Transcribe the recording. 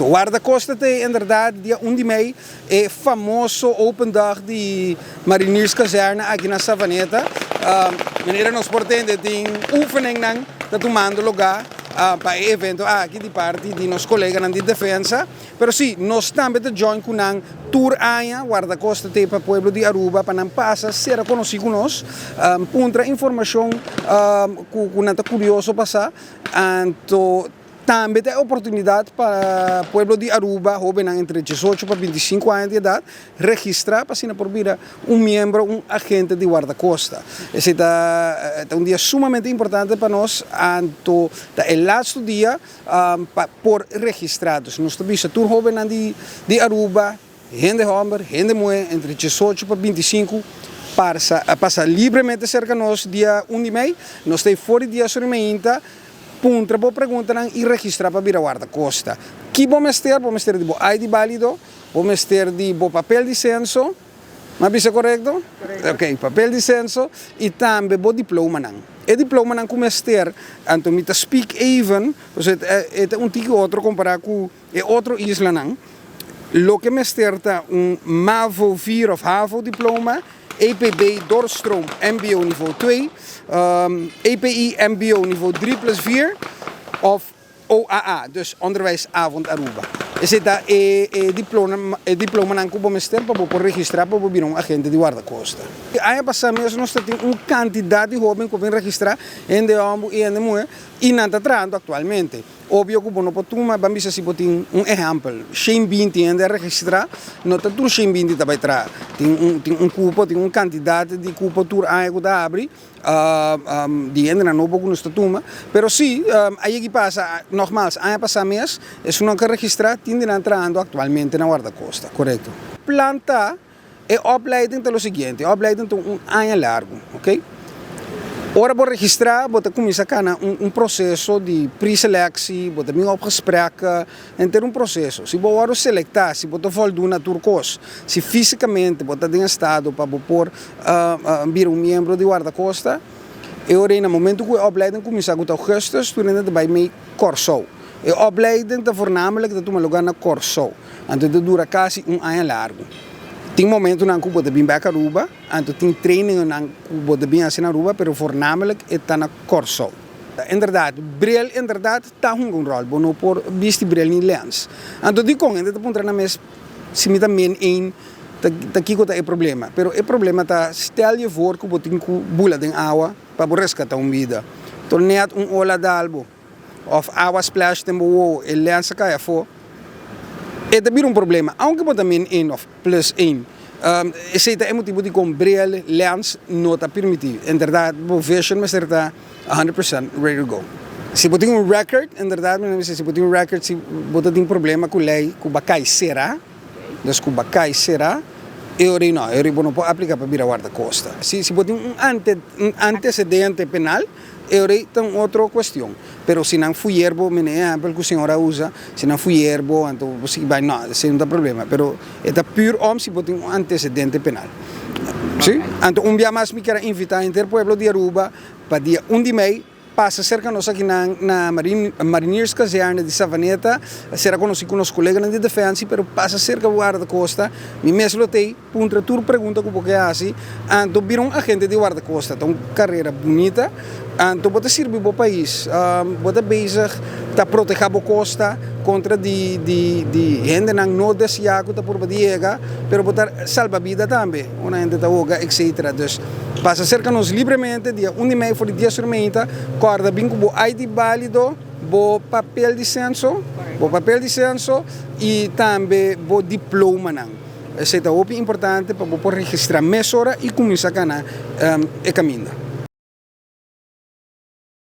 Então, guarda-costa tem, inderdaad, dia 1 de mei, é famoso open dag de Marinierskazerne aqui na Savaneta. Meneer nos portende tem oefening nang, dat tomando lugar para o evento aqui de parte de nossos colegas de defesa. Pero sim, nós também te join com um tour aia, guarda-costa tem para o pueblo de Aruba, para não passar, ser conhecido conosco, puntra informação que não está curioso passar. Então, também tem oportunidade para o pueblo de Aruba, jovem entre 18 para 25 anos de idade, registrar para ser por vir membro, agente de guarda-costa. Esse é um dia sumamente importante para nós, então é o laatste dia por registrados. Nós temos tour jovem de Aruba, gente homem, gente mulher, entre 18 para 25 passa livremente cerca de nós dia 1 de mei. Nós temos fora dia surmeinta. Puntra po pergunta e registrar para vir a guarda-costa. Que vamos ter de ID válido, vamos ter de papel de censo, mas é correto? Ok, papel de censo e também o diploma. O diploma não começa a ter, então me speak even, é um tico outro comparado com outro isla não. Lo que me sterta MAVO 4 of HAVO diploma, EPB Doorstroom MBO niveau 2, EPI MBO niveau 3+4 of OAA, dus onderwijsavond Aruba. Esse é diploma não como mestre para poder registrar para vir agente de guarda-costa. Aí passa mesmo nós temos quantidade de jovens que vêm registrar em de homem e em de mulher e não está trabalhando atualmente. Óbvio que não pode tomar, vamos dizer assim, exemplo. 120 ainda registrar, não está tudo 120 também trabalhar. Tem cupo, tem quantidade de cupo tour aí que dá abre, de ainda não pouco nos toma, pero sim, aí que passa, normais, aí passa mês, isso não quer registrar, tem de entrando atualmente na guarda-costa, correto? Planta é opleiding pelo seguinte, opleiding tem ano largo, ok? Ora, para registrar, você começa a processo de pré-seleção, você vem ao gesprek, ter processo. Se você selectar, se você voltar na turcos, se fisicamente você tem estado para pôr vir membro de guarda-costa, no momento que a opleiding começa a augustus, studenten erbij mee corso. A opleiding está voornamelijk dat lugar na corso. Então, dura quase ano largo. Tem momento na Cuba de vir para Aruba, então tem training na Cuba de vir na Aruba, mas voornamelijk está na corso. Inderdaad, bril inderdaad está um rol, mas não por visto bril nem lens. Então de com ainda pontra na mes se me também aqui que é problema, pero o problema tá stel je voor que botin ku bula den água para resgatar vida. Torneat ola d'albo of água splash tempo e lens cai fo. É também problema, aunque você também of plus 1. Esse é o motivo de que bril lens não está permitido. Inderdaad, o vision mas está 100% ready to go. Se você tem record, inderdaad, se você tem record, se você tem problema com lei, com bacai será, dus com bacai será, eu não pode aplicar para vir a guarda-costa. Se você tem antecedente penal, tem outra questão. Pero se não foi erbo, exemplo que a senhora usa, se não foi erbo, então você vai, não, isso não tem problema. Pero é puro se você tem antecedente penal. Sim? Então, dia mais me quero invitar ao pueblo de Aruba para dia 1 de mei, passa cerca de nós aqui na Marinierskazerne de Savaneta, será conhecido com nossos colegas de defesa, mas passa cerca do guarda-costa, me mesmo tem, puntra tudo pergunta que você faz, então viram agente de guarda-costa, então carreira bonita, então você serve para o país, você bezig, está proteger a costa contra de gente não desejada por Badiega, mas você salva a vida também, uma gente da OGA, etc. Dus passa cerca de nós livremente, dia 1 de maio, for dia surmenta, corda bem com o ID válido, o papel de censo, e também o diploma. Isso é muito importante para poder registrar mais horas e começar a caminhar.